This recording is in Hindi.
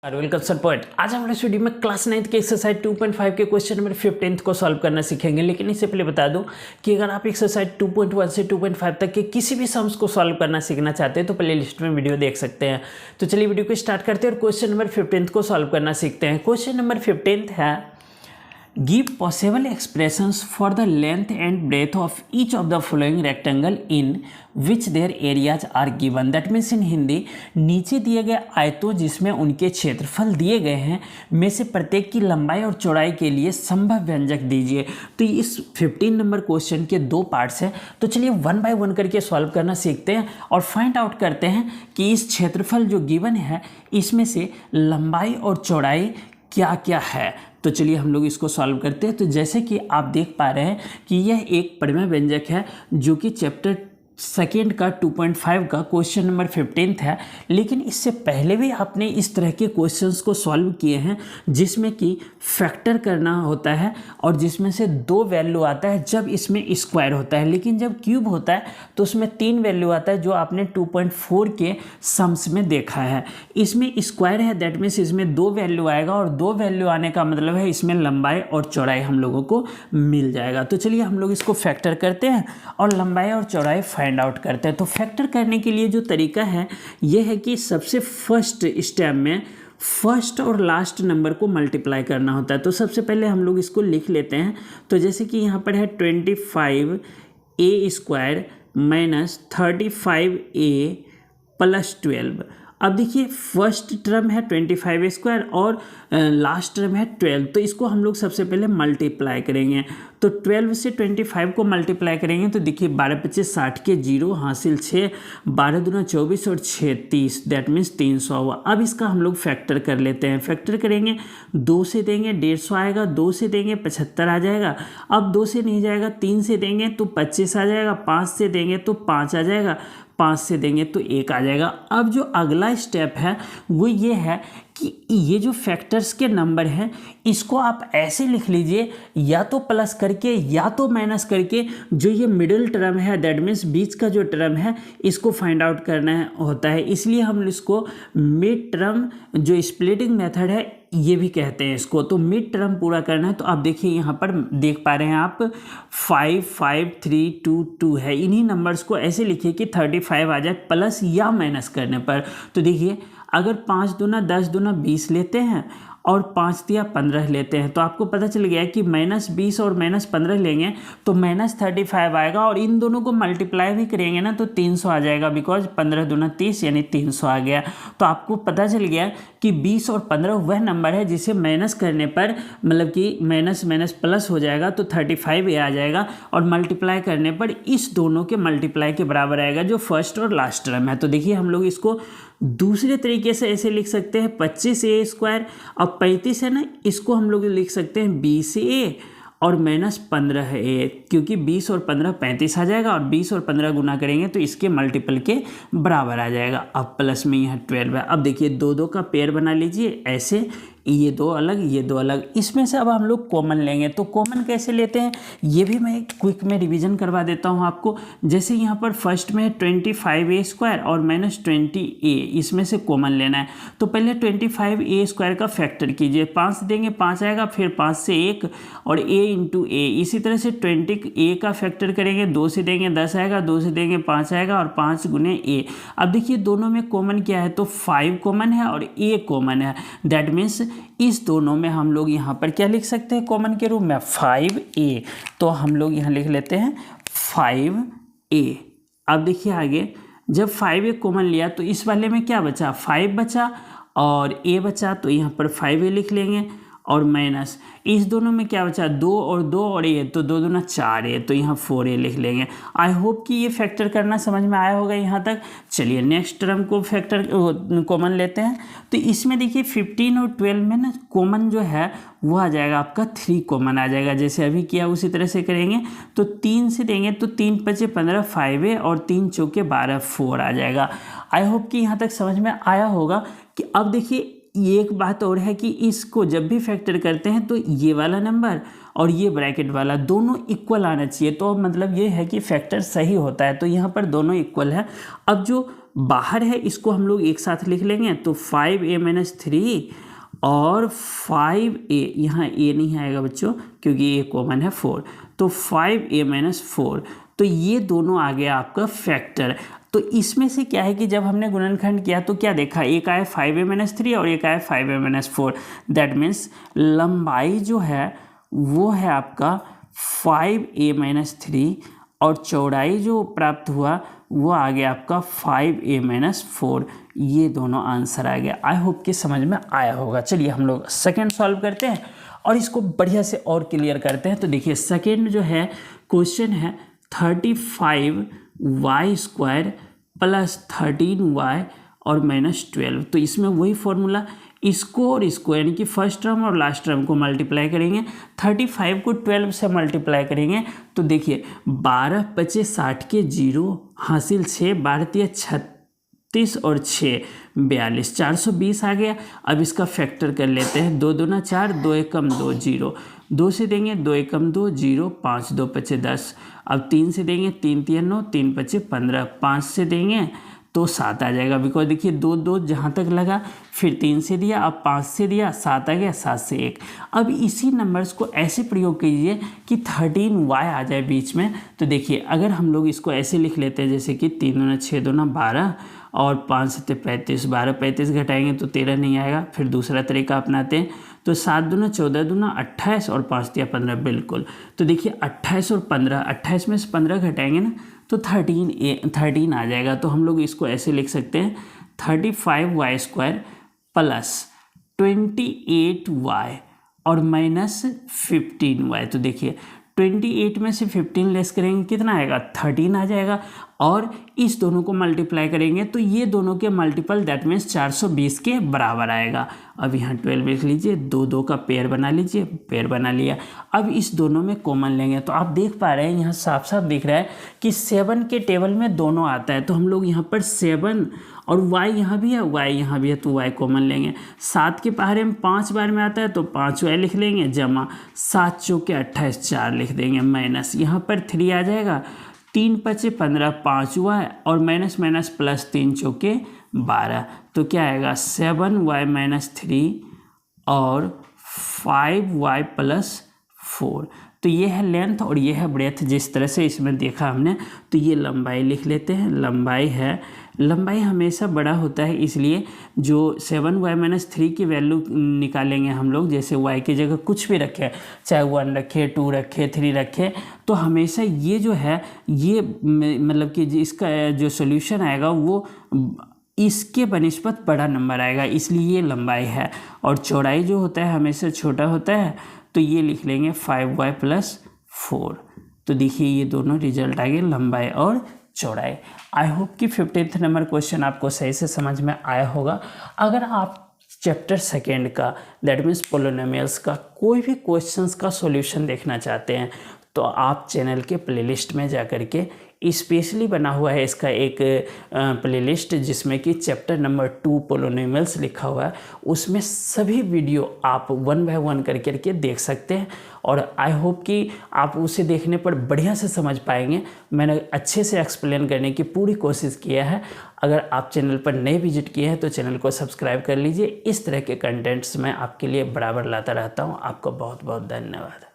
Welcome sir point. आज हमारे वीडियो में क्लास 9th के एक्सरसाइज 2.5 के क्वेश्चन नंबर 15 को सॉल्व करना सीखेंगे। लेकिन इससे पहले बता दूं कि अगर आप एक्सरसाइज 2.1 से 2.5 तक के किसी भी सम्स को सॉल्व करना सीखना चाहते हैं तो प्ले लिस्ट में वीडियो देख सकते हैं। तो चलिए वीडियो को स्टार्ट करते हैं और क्वेश्चन नंबर 15 को सॉल्व करना सीखते हैं। क्वेश्चन नंबर 15 है give possible expressions for the length and breadth of each of the following rectangle in which their areas are given. That means in Hindi, नीचे दिए गए आयतों जिसमें उनके क्षेत्रफल दिए गए हैं में से प्रत्येक की लंबाई और चौड़ाई के लिए संभव व्यंजक दीजिए। तो इस 15 नंबर क्वेश्चन के दो पार्ट्स हैं। तो चलिए वन बाय वन करके सॉल्व करना सीखते हैं और फाइंड आउट करते हैं कि इस क्षेत्रफल जो गिवन है इसमें से लंबाई और चौड़ाई क्या क्या है। तो चलिए हम लोग इसको सॉल्व करते हैं। तो जैसे कि आप देख पा रहे हैं कि यह एक परिमेय व्यंजक है जो कि चैप्टर सेकेंड का 2.5 का क्वेश्चन नंबर 15 है। लेकिन इससे पहले भी आपने इस तरह के क्वेश्चंस को सॉल्व किए हैं जिसमें कि फैक्टर करना होता है और जिसमें से 2 वैल्यू आता है जब इसमें स्क्वायर होता है। लेकिन जब क्यूब होता है तो उसमें 3 वैल्यू आता है जो आपने 2.4 के सम्स में देखा है। इसमें स्क्वायर है, दैट मीन्स इसमें 2 वैल्यू आएगा और 2 वैल्यू आने का मतलब है इसमें लंबाई और चौड़ाई हम लोगों को मिल जाएगा। तो चलिए हम लोग इसको फैक्टर करते हैं और लंबाई और चौड़ाई फाइंड आउट करते हैं। तो फैक्टर करने के लिए जो तरीका है यह है कि सबसे फर्स्ट स्टेप में फर्स्ट और लास्ट नंबर को मल्टीप्लाई करना होता है। तो सबसे पहले हम लोग इसको लिख लेते हैं। तो जैसे कि यहाँ पर है 25a² माइनस 35a प्लस 12। अब देखिए फर्स्ट टर्म है 25a² और लास्ट टर्म है 12। तो इसको हम लोग सबसे पहले मल्टीप्लाई करेंगे। तो 12 से 25 को मल्टीप्लाई करेंगे तो देखिए 12×5 60 के 0 हासिल 6, 12 दूना 24 और 6 30, दैट मीन्स 300 हुआ। अब इसका हम लोग फैक्टर कर लेते हैं। फैक्टर करेंगे 2 से देंगे 150 आएगा, 2 से देंगे 75 आ जाएगा। अब 2 से नहीं जाएगा, 3 से देंगे तो 25 आ जाएगा, 5 से देंगे तो 5 आ जाएगा, 5 से देंगे तो 1 आ जाएगा। अब जो अगला स्टेप है वो ये है कि ये जो फैक्टर्स के नंबर हैं इसको आप ऐसे लिख लीजिए, या तो प्लस करके या तो माइनस करके। जो ये मिडिल टर्म है दैट मीन्स बीच का जो टर्म है इसको फाइंड आउट करना होता है। इसलिए हम इसको मिड टर्म, जो स्प्लिटिंग मेथड है ये भी कहते हैं इसको। तो मिड टर्म पूरा करना है। तो आप देखिए यहाँ पर देख पा रहे हैं आप 5 5 3 2 2 है। इन्हीं नंबर्स को ऐसे लिखिए कि 35 आ जाए प्लस या माइनस करने पर। तो देखिए अगर 5 दूना 10 दूना 20 लेते हैं और 5 दिया 15 लेते हैं तो आपको पता चल गया कि -20 और -15 लेंगे तो -35 आएगा। और इन दोनों को मल्टीप्लाई भी करेंगे ना तो 300 आ जाएगा, बिकॉज 15 दूना 30 यानी 300 आ गया। तो आपको पता चल गया कि 20 और 15 वह नंबर है जिसे माइनस करने पर मतलब कि माइनस माइनस प्लस हो जाएगा तो 35 ये आ जाएगा, और मल्टीप्लाई करने पर इस दोनों के मल्टीप्लाई के बराबर आएगा जो फर्स्ट और लास्ट टर्म है। तो देखिए हम लोग इसको दूसरे तरीके से ऐसे लिख सकते हैं 25a²। अब 35 है ना, इसको हम लोग लिख सकते हैं 20a और -15a, क्योंकि 20 और 15 35 आ जाएगा और 20 और 15 गुना करेंगे तो इसके मल्टीपल के बराबर आ जाएगा। अब प्लस में यह 12 है। अब देखिए 2 का पेयर बना लीजिए ऐसे, ये 2 अलग ये 2 अलग। इसमें से अब हम लोग कॉमन लेंगे। तो कॉमन कैसे लेते हैं ये भी मैं क्विक में रिवीजन करवा देता हूँ आपको। जैसे यहाँ पर फर्स्ट में 25a² और -20a, इसमें से कॉमन लेना है। तो पहले 25a² का फैक्टर कीजिए, 5 देंगे 5 आएगा, फिर 5 से 1 और a × a। इसी तरह से 20a का फैक्टर करेंगे, 2 से देंगे 10 आएगा, 2 से देंगे 5 आएगा और 5 × a। अब देखिए दोनों में कॉमन क्या है, तो 5 कॉमन है और a कॉमन है। दैट मीन्स इस दोनों में हम लोग यहाँ पर क्या लिख सकते हैं कॉमन के रूप में 5a। तो हम लोग यहाँ लिख लेते हैं 5a। अब देखिए आगे, जब 5a कॉमन लिया तो इस वाले में क्या बचा, 5 बचा और a बचा, तो यहाँ पर 5a लिख लेंगे और माइनस इस दोनों में क्या बचा, 2 और 2 और a, तो 2 दूना 4a, तो यहाँ 4a लिख लेंगे। आई होप कि ये फैक्टर करना समझ में आया होगा यहाँ तक। चलिए नेक्स्ट टर्म को फैक्टर कॉमन लेते हैं। तो इसमें देखिए 15 और 12 में ना कॉमन जो है वो आ जाएगा आपका 3 कॉमन आ जाएगा। जैसे अभी किया उसी तरह से करेंगे। तो 3 से देंगे तो 3 × 5 = 15 5a और 3 × 4 = 12 4 आ जाएगा। आई होप कि यहाँ तक समझ में आया होगा। कि अब देखिए एक बात और है कि इसको जब भी फैक्टर करते हैं तो ये वाला नंबर और ये ब्रैकेट वाला दोनों इक्वल आना चाहिए। तो मतलब ये है कि फैक्टर सही होता है। तो यहाँ पर दोनों इक्वल है। अब जो बाहर है इसको हम लोग एक साथ लिख लेंगे, तो 5a-3 और 5a, यहाँ a नहीं आएगा बच्चों क्योंकि a कॉमन है 4, तो 5a-4, तो ये दोनों आ गया आपका फैक्टर। तो इसमें से क्या है कि जब हमने गुणनखंड किया तो क्या देखा, एक आया 5a-3 और एक आया 5a-4, दैट मीन्स लंबाई जो है वो है आपका 5a-3 और चौड़ाई जो प्राप्त हुआ वो आ गया आपका 5a-4। ये दोनों आंसर आ गया। आई होप कि समझ में आया होगा। चलिए हम लोग सेकेंड सॉल्व करते हैं और इसको बढ़िया से और क्लियर करते हैं। तो देखिए सेकेंड जो है क्वेश्चन है 35y² प्लस 13y और -12। तो इसमें वही फॉर्मूला, इसको और इसको यानी कि फर्स्ट टर्म और लास्ट टर्म को मल्टीप्लाई करेंगे। 35 को 12 से मल्टीप्लाई करेंगे तो देखिए 12 पचे 60 के 0 हासिल 6, 12 36 और 6 42, 420 आ गया। अब इसका फैक्टर कर लेते हैं, 2 दूना 4, 2 एकम 2, 0, 2 से देंगे 2 एकम 2, 0, 5 2 पचे 10, अब 3 से देंगे 3 3 9, 3 पचे 15, 5 से देंगे तो 7 आ जाएगा, बिकॉज देखिए 2 2 जहाँ तक लगा, फिर 3 से दिया, अब 5 से दिया, 7 आ गया, 7 से 1। अब इसी नंबर्स को ऐसे प्रयोग कीजिए कि 13y आ जाए बीच में। तो देखिए अगर हम लोग इसको ऐसे लिख लेते हैं जैसे कि 3 दूना 6 दूना 12 और 5 7 35, 12 35 घटाएंगे तो 13 नहीं आएगा। फिर दूसरा तरीका अपनाते हैं, तो 7 दूना 14 दूना 28 और 5 तिया 15, बिल्कुल। तो देखिए 28 और 15, 28 में से 15 घटाएंगे ना तो 13 आ जाएगा। तो हम लोग इसको ऐसे लिख सकते हैं 35y² प्लस 28y और -15y। तो देखिए 28 में से 15 लेस करेंगे कितना आएगा, 13 आ जाएगा। और इस दोनों को मल्टीप्लाई करेंगे तो ये दोनों के मल्टीपल दैट मीन्स 420 के बराबर आएगा। अब यहाँ 12 लिख लीजिए, 2 2 का पेयर बना लीजिए, पेयर बना लिया। अब इस दोनों में कॉमन लेंगे तो आप देख पा रहे हैं यहाँ साफ साफ दिख रहा है कि 7 के टेबल में दोनों आता है। तो हम लोग यहाँ पर 7 और y यहाँ भी है, y यहाँ भी है, तो y कॉमन लेंगे। 7 के पहाड़े में 5 बार में आता है तो 5y लिख लेंगे, जमा 7 चौके 28, 4 लिख देंगे, माइनस यहाँ पर 3 आ जाएगा, 3 पचे 15, 5y और माइनस माइनस प्लस 3 चौके 12। तो क्या आएगा 7y-3 और 5y + 4। तो ये है लेंथ और ये है ब्रेथ, जिस तरह से इसमें देखा हमने। तो ये लंबाई लिख लेते हैं, लंबाई है, लंबाई हमेशा बड़ा होता है, इसलिए जो 7y-3 की वैल्यू निकालेंगे हम लोग, जैसे y की जगह कुछ भी रखें, चाहे 1 रखे, 2 रखे, 3 रखे, तो हमेशा ये जो है ये मतलब कि इसका जो सोल्यूशन आएगा वो इसके बनिस्बत बड़ा नंबर आएगा, इसलिए ये लंबाई है। और चौड़ाई जो होता है हमेशा छोटा होता है, तो ये लिख लेंगे 5y + 4। तो देखिए ये दोनों रिजल्ट आ गए, लंबाई और चौड़ाई। आई होप कि 15th नंबर क्वेश्चन आपको सही से समझ में आया होगा। अगर आप चैप्टर सेकेंड का दैट मीन्स पोलिनोमियल्स का कोई भी क्वेश्चंस का सॉल्यूशन देखना चाहते हैं तो आप चैनल के प्लेलिस्ट में जा कर के स्पेशली बना हुआ है इसका एक प्लेलिस्ट, जिसमें कि चैप्टर नंबर 2 पोलिनोमियल्स लिखा हुआ है। उसमें सभी वीडियो आप 1 बाय 1 करके देख सकते हैं और आई होप कि आप उसे देखने पर बढ़िया से समझ पाएंगे। मैंने अच्छे से एक्सप्लेन करने की पूरी कोशिश किया है। अगर आप चैनल पर नए विजिट किए हैं तो चैनल को सब्सक्राइब कर लीजिए। इस तरह के कंटेंट्स मैं आपके लिए बराबर लाता रहता हूँ। आपका बहुत बहुत धन्यवाद।